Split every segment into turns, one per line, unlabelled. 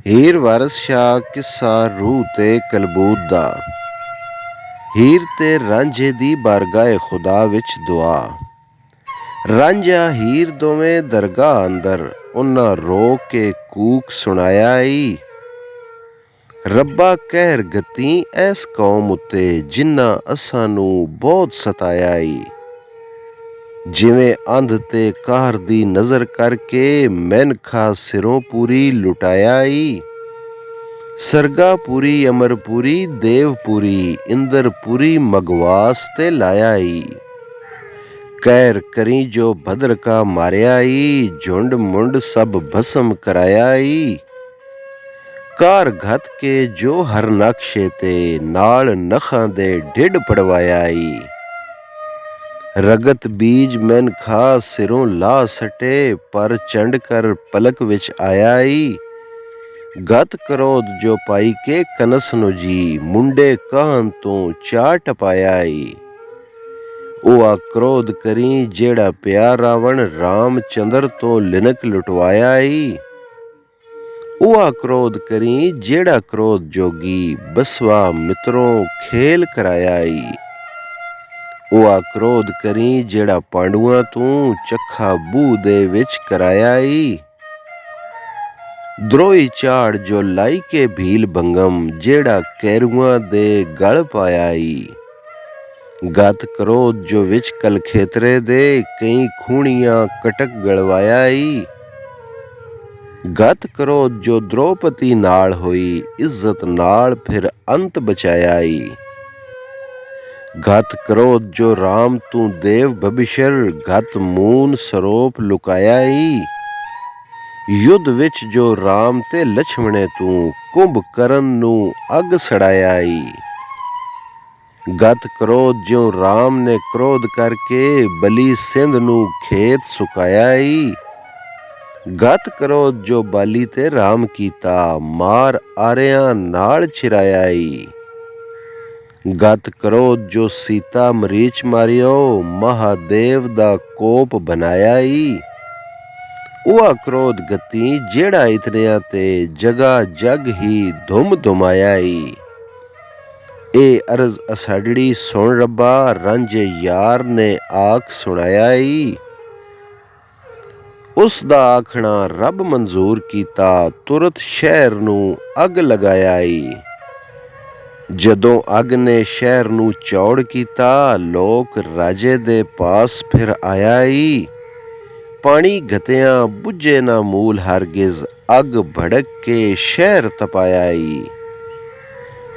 ਹੀਰ ਵਾਰਸ ਸ਼ਾਹ ਕਿੱਸਾ ਰੂਹ ਤੇ ਕਲਬੂਤ ਦਾ। ਹੀਰ ਤੇ ਰਾਂਝੇ ਦੀ ਬਾਰਗਾਹ ਖੁਦਾ ਵਿੱਚ ਦੁਆ। ਰਾਂਝਾ ਹੀਰ ਦੋਵੇਂ ਦਰਗਾਹ ਅੰਦਰ, ਉਹਨਾਂ ਰੋ ਕੇ ਕੂਕ ਸੁਣਾਇਆ ਈ। ਰੱਬਾ ਕਹਿਰ ਗਤੀ ਐਸ ਕੌਮ ਉੱਤੇ, ਜਿਨ੍ਹਾਂ ਅਸਾਂ ਨੂੰ ਬਹੁਤ ਸਤਾਇਆ ਈ। ਜਿਵੇਂ ਅੰਧ ਤੇ ਕਾਹਰ ਦੀ ਨਜ਼ਰ ਕਰਕੇ, ਮੈਨਖਾ ਸਿਰੋਂ ਪੂਰੀ ਲੁਟਾਇਆ ਈ। ਸਰਗਾਪੁਰੀ ਅਮਰਪੁਰੀ ਦੇਵਪੁਰੀ, ਇੰਦਰਪੁਰੀ ਮਗਵਾਸ ਤੇ ਲਾਇਆ ਈ। ਕਹਿਰ ਕਰੀ ਜੋ ਭਦਰ ਕਾ ਮਾਰਿਆ ਈ, ਝੁੰਡ ਮੁੰਡ ਸਭ ਭਸਮ ਕਰਾਇਆ ਈ। ਕਾਰ ਘਤ ਕੇ ਜੋ ਹਰ ਨਕਸ਼ੇ ਤੇ, ਨਾਲ ਨਖਾਂ ਦੇ ਢਿੱਡ ਪੜਵਾਇਆ ਈ। ਰਗਤ ਬੀਜ ਮੈਨ ਖਾ ਸਿਰੋਂ ਲਾ ਸਟੇ, ਪਰ ਚੰਡ ਕਰ ਪਲਕ ਵਿੱਚ ਆਇਆ ਈ। ਗਤ ਕਰੋਧ ਜੋ ਪਾਈ ਕੇ ਕਨਸ ਨੂੰ ਜੀ, ਮੁੰਡੇ ਕਾਹਨ ਤੋਂ ਚਾ ਟਪਾਇਆ ਈ। ਉਹ ਕ੍ਰੋਧ ਕਰੀ ਜਿਹੜਾ ਪਿਆ ਰਾਵਣ, ਰਾਮ ਚੰਦਰ ਤੋਂ ਲਿਨਕ ਲੁਟਵਾਇਆ ਈ। ਉਹ ਕ੍ਰੋਧ ਕਰੀ ਜਿਹੜਾ ਕ੍ਰੋਧ ਜੋਗੀ, ਬਸਵਾ ਮਿੱਤਰੋਂ ਖੇਲ ਕਰਾਇਆ ਈ। ਉਹ ਕ੍ਰੋਧ ਕਰੀ ਜਿਹੜਾ ਪਾਂਡੂਆਂ ਤੂੰ, ਚੱਖਾ ਬੂਹ ਦੇ ਵਿੱਚ ਕਰਾਇਆ ਈ। ਦਰੋਈ ਝਾੜ ਜੋ ਲਾਈ ਕੇ ਭੀਲ ਭੰਗਮ, ਜਿਹੜਾ ਕੈਰੂਆਂ ਦੇ ਗਲ ਪਾਇਆ ਈ। ਗਤ ਕ੍ਰੋਧ ਜੋ ਵਿੱਚ ਕਲਖੇਤਰੇ ਦੇ, ਕਈ ਖੂਣੀਆਂ ਕਟਕ ਗਲਵਾਇਆ ਈ। ਗਤ ਕ੍ਰੋਧ ਜੋ ਦ੍ਰੋਪਦੀ ਨਾਲ ਹੋਈ, ਇੱਜ਼ਤ ਨਾਲ ਫਿਰ ਅੰਤ ਬਚਾਇਆ ਈ। ਗਤ ਕ੍ਰੋਧ ਜੋ ਰਾਮ ਤੂੰ ਦੇਵ ਬਬਿਸ਼ਰ, ਗਤ ਮੂਨ ਸਰੋਪ ਲੁਕਾਇਆ ਈ। ਯੁੱਧ ਵਿੱਚ ਜੋ ਰਾਮ ਤੇ ਲਛਮਣੇ ਤੂੰ, ਕੁੰਭ ਕਰਨ ਨੂੰ ਅੱਗ ਸੜਾਇਆ ਈ। ਗਤ ਕ੍ਰੋਧ ਜਿਉ ਰਾਮ ਨੇ ਕ੍ਰੋਧ ਕਰਕੇ, ਬਲੀ ਸਿੰਧ ਨੂੰ ਖੇਤ ਸੁਕਾਇਆ ਈ। ਗਤ ਕ੍ਰੋਧ ਜੋ ਬਾਲੀ ਤੇ ਰਾਮ ਕੀਤਾ, ਮਾਰ ਆਰਿਆਂ ਨਾਲ ਚਿਰਾਇਆ ਈ। ਗਤ ਕ੍ਰੋਧ ਜੋ ਸੀਤਾ ਮਰੀਚ ਮਾਰਿਓ, ਮਹਾਦੇਵ ਦਾ ਕੋਪ ਬਣਾਇਆ ਈ। ਉਹ ਕ੍ਰੋਧ ਗਤੀ ਜਿਹੜਾ ਇਤਨਿਆਂ ਤੇ, ਜਗਾ ਜਗ ਹੀ ਧੁਮ ਧੁਮਾਇਆ ਈ। ਇਹ ਅਰਜ਼ ਅਸਾਡੜੀ ਸੁਣ ਰੱਬਾ, ਰਾਂਝੇ ਯਾਰ ਨੇ ਆਖ ਸੁਣਾਇਆ ਈ। ਉਸ ਦਾ ਆਖਣਾ ਰੱਬ ਮਨਜ਼ੂਰ ਕੀਤਾ, ਤੁਰਤ ਸ਼ਹਿਰ ਨੂੰ ਅੱਗ ਲਗਾਇਆ ਈ। ਜਦੋਂ ਅੱਗ ਨੇ ਸ਼ਹਿਰ ਨੂੰ ਚੌੜ ਕੀਤਾ, ਲੋਕ ਰਾਜੇ ਦੇ ਪਾਸ ਫਿਰ ਆਇਆ ਈ। ਪਾਣੀ ਘਤਿਆਂ ਬੁੱਝੇ ਨਾ ਮੂਲ ਹਰਗਿਜ਼, ਅੱਗ ਭੜਕ ਕੇ ਸ਼ਹਿਰ ਤਪਾਇਆ ਈ।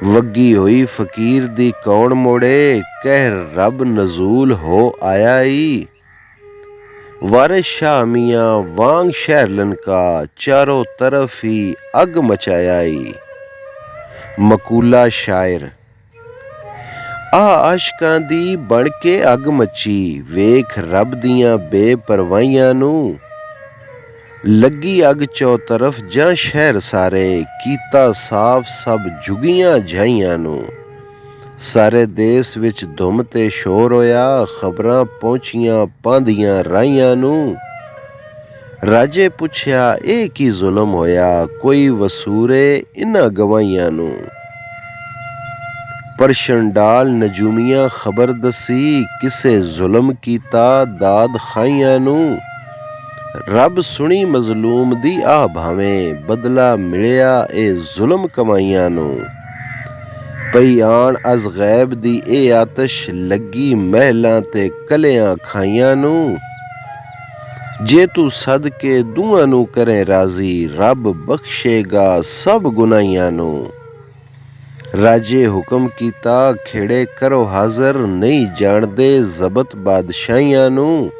ਵੱਗੀ ਹੋਈ ਫਕੀਰ ਦੀ ਕੌਣ ਮੋੜੇ, ਕਹਿਰ ਰੱਬ ਨਜ਼ੂਲ ਹੋ ਆਇਆ ਈ। ਵਾਰਿਸ ਸ਼ਾਹ ਮੀਆਂ ਵਾਂਗ ਸ਼ਹਿਰ ਲਨਕਾ, ਚਾਰੋਂ ਤਰਫ ਹੀ ਅੱਗ ਮਚਾਇਆ ਈ। ਮਕੂਲਾ ਸ਼ਾਇਰ। ਆਸ਼ਕਾਂ ਦੀ ਬਣ ਕੇ ਅੱਗ ਮੱਚੀ, ਵੇਖ ਰੱਬ ਦੀਆਂ ਬੇਪਰਵਾਹੀਆਂ ਨੂੰ। ਲੱਗੀ ਅੱਗ ਚੌ ਤਰਫ ਜਾਂ ਸ਼ਹਿਰ ਸਾਰੇ, ਕੀਤਾ ਸਾਫ਼ ਸਭ ਝੁਗੀਆਂ ਝਾਈਆਂ ਨੂੰ। ਸਾਰੇ ਦੇਸ ਵਿੱਚ ਧੁੰਮ ਤੇ ਸ਼ੋਰ ਹੋਇਆ, ਖ਼ਬਰਾਂ ਪਹੁੰਚੀਆਂ ਪਾਂਦੀਆਂ ਰਾਹੀਆਂ ਨੂੰ। ਰਾਜੇ ਪੁੱਛਿਆ ਇਹ ਕੀ ਜ਼ੁਲਮ ਹੋਇਆ, ਕੋਈ ਵਸੂਰੇ ਇਨ੍ਹਾਂ ਗਵਾਹੀਆਂ ਨੂੰ। ਪਰਸ਼ਨਡਾਲ ਨਜੂਮੀਆਂ ਖ਼ਬਰ ਦਸੀ, ਕਿਸੇ ਜ਼ੁਲਮ ਕੀਤਾ ਦਾਦ ਖਾਈਆਂ ਨੂੰ। ਰੱਬ ਸੁਣੀ ਮਜ਼ਲੂਮ ਦੀ ਆਹ ਭਾਵੇਂ, ਬਦਲਾ ਮਿਲਿਆ ਇਹ ਜ਼ੁਲਮ ਕਮਾਈਆਂ ਨੂੰ। ਪਈ ਆਣ ਅਜ਼ ਗੈਬ ਦੀ ਇਹ ਆਤਸ਼, ਲੱਗੀ ਮਹਿਲਾਂ ਤੇ ਕਲਿਆਂ ਖਾਈਆਂ ਨੂੰ। ਜੇ ਤੂੰ ਸਦਕੇ ਦੂਆਂ ਨੂੰ ਕਰੇ ਰਾਜ਼ੀ, ਰੱਬ ਬਖਸ਼ੇਗਾ ਸਭ ਗੁਨਾਹੀਆਂ ਨੂੰ। ਰਾਜੇ ਹੁਕਮ ਕੀਤਾ ਖੇੜੇ ਕਰੋ ਹਾਜ਼ਰ, ਨਹੀਂ ਜਾਣਦੇ ਜ਼ਬਤ ਬਾਦਸ਼ਾਹੀਆਂ ਨੂੰ।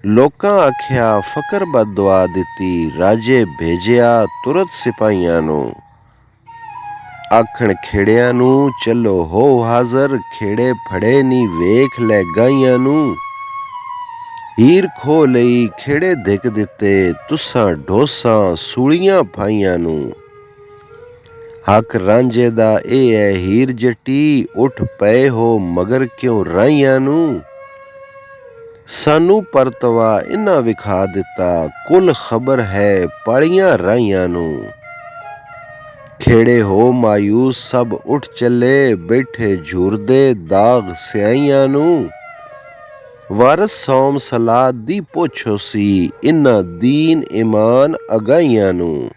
ਲੋਕਾਂ ਆਖਿਆ ਫਕਰ ਬਦਦੁਆ ਦਿੱਤੀ, ਰਾਜੇ ਭੇਜਿਆ ਤੁਰਤ ਸਿਪਾਹੀਆਂ ਨੂੰ। ਆਖਣ ਖੇੜਿਆਂ ਨੂੰ ਚੱਲੋ ਹੋ ਹਾਜ਼ਰ, ਖੇੜੇ ਫੜੇ ਨੀ ਵੇਖ ਲੈ ਗਾਈਆਂ ਨੂੰ। ਹੀਰ ਖੋ ਲਈ ਖੇੜੇ ਧਿਕ ਦਿੱਤੇ, ਤੁਸਾਂ ਢੋਸਾਂ ਸੂਲੀਆਂ ਪਾਈਆਂ ਨੂੰ। ਹੱਕ ਰਾਂਝੇ ਦਾ ਇਹ ਹੈ ਹੀਰ ਜੱਟੀ, ਉੱਠ ਪਏ ਹੋ ਮਗਰ ਕਿਉਂ ਰਾਹੀਆਂ ਨੂੰ। ਸਾਨੂੰ ਪਰਤਵਾ ਇਨ੍ਹਾਂ ਵਿਖਾ ਦਿੱਤਾ, ਕੁੱਲ ਖ਼ਬਰ ਹੈ ਪਾਲੀਆਂ ਰਾਹੀਆਂ ਨੂੰ। ਖੇੜੇ ਹੋ ਮਾਯੂਸ ਸਭ ਉੱਠ ਚੱਲੇ, ਬੈਠੇ ਝੂਰਦੇ ਦਾਗ ਸਿਆਹੀਆਂ ਨੂੰ। ਵਾਰਸ ਸੌਮ ਸਲਾਦ ਦੀ ਪੁੱਛੋ ਸੀ, ਇਨ੍ਹਾਂ ਦੀਨ ਇਮਾਨ ਅਗਾਈਆਂ ਨੂੰ।